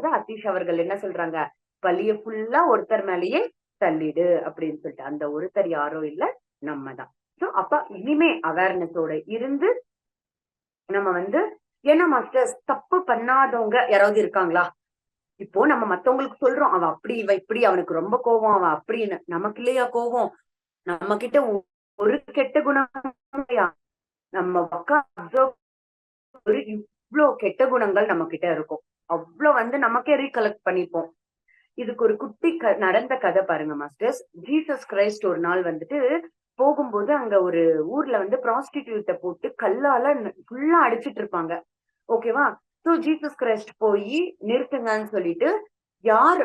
இருக்கும்போது அத்தீஷ் அவர்கள் என்ன சொல்றாங்க, பழிய ஃபுல்லா ஒருத்தர் மேலேயே தள்ளிடு அப்படின்னு சொல்லிட்டு. அந்த ஒருத்தர் யாரும் இல்ல, நம்ம தான். சோ அப்ப இனிமே அவேர்னஸோட இருந்து நம்ம வந்து ஏன்னா மாஸ்டர்ஸ் தப்பு பண்ணாதவங்க யாராவது இருக்காங்களா? இப்போ நம்ம மத்தவங்களுக்கு சொல்றோம். அவன் அப்படி, இவ இப்படி, அவனுக்கு ரொம்ப கோவம், அவன் அப்படின்னு. நமக்கு இல்லையா கோவம்? நம்ம கிட்ட ஒரு கெட்ட குணம் இல்லையா? நம்ம பக்கம் அப்சர்வ் ஒரு இவ்ளோ கெட்ட குணங்கள் நம்ம கிட்ட இருக்கும். அவ்ளோ வந்து நமக்கே ரீகலெக்ட் பண்ணிப்போம். இதுக்கு ஒரு குட்டி நடந்த கதை பாருங்க மாஸ்டர்ஸ். ஜீசஸ் கிரைஸ்ட் ஒரு நாள் வந்துட்டு போகும்போது அங்க ஒரு ஊர்ல வந்து ப்ராஸ்டிடியூட்ட போட்டு கல்லால ஃபுல்லா அடிச்சிட்டு இருப்பாங்க. ஓகேவா? சோ ஜீசஸ் கிரைஸ்ட் போயி நிறுத்துங்கன்னு சொல்லிட்டு, யார்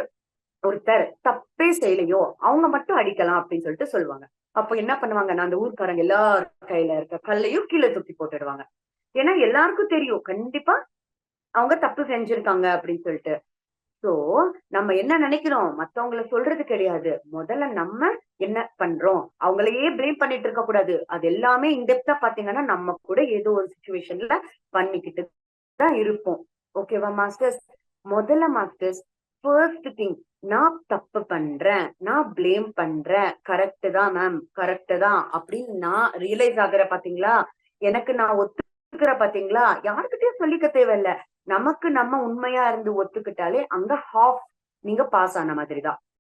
ஒருத்தர் தப்பே செய்யலையோ, அவங்க மட்டும் அடிக்கலாம் அப்படின்னு சொல்லிட்டு சொல்லுவாங்க. அப்ப என்ன பண்ணுவாங்கன்னா, அந்த ஊர்க்காரங்க எல்லார் கையில இருக்க கல்லையும் கீழ தூக்கி போட்டுடுவாங்க. ஏன்னா எல்லாருக்கும் தெரியும். கண்டிப்பா அவங்க தப்பு செஞ்சிருக்காங்க அப்படின்னு சொல்லிட்டு. சோ, நம்ம என்ன நெனைக்கிறோம்? மத்தவங்கள சொல்றது கிடையாது. முதல்ல நம்ம என்ன பண்றோம்? அவங்களையே ப்ளேம் பண்ணிட்டு இருக்க கூடாது. அது எல்லாமே இன் டெப்த்தா பார்த்தீங்கன்னா, நம்ம கூட ஏதோ ஒரு சிச்சுவேஷன்ல பண்ணிக்கிட்டு தான் இருப்போம். ஓகேவா மாஸ்டர்ஸ்? முதல்ல மாஸ்டர்ஸ், ஃபர்ஸ்ட் திங் நான் தப்பு பண்றேன். நான் ப்ளேம் பண்றேன். கரெக்ட் தான் மேம். கரெக்ட் தான். அப்படின்னு நான் ரியலைஸ் ஆகுறேன் பார்த்தீங்களா? எனக்கு நான் ஒத்துக்கிறேன் பார்த்தீங்களா? யார்கிட்டயும் சொல்லிக்க தேவையில்ல. நமக்கு நம்ம உண்மையா இருந்து ஒத்துக்கிட்டாலே, அங்க ஹால்ஃப் நீங்க பாஸ் ஆன மாதிரி தான்.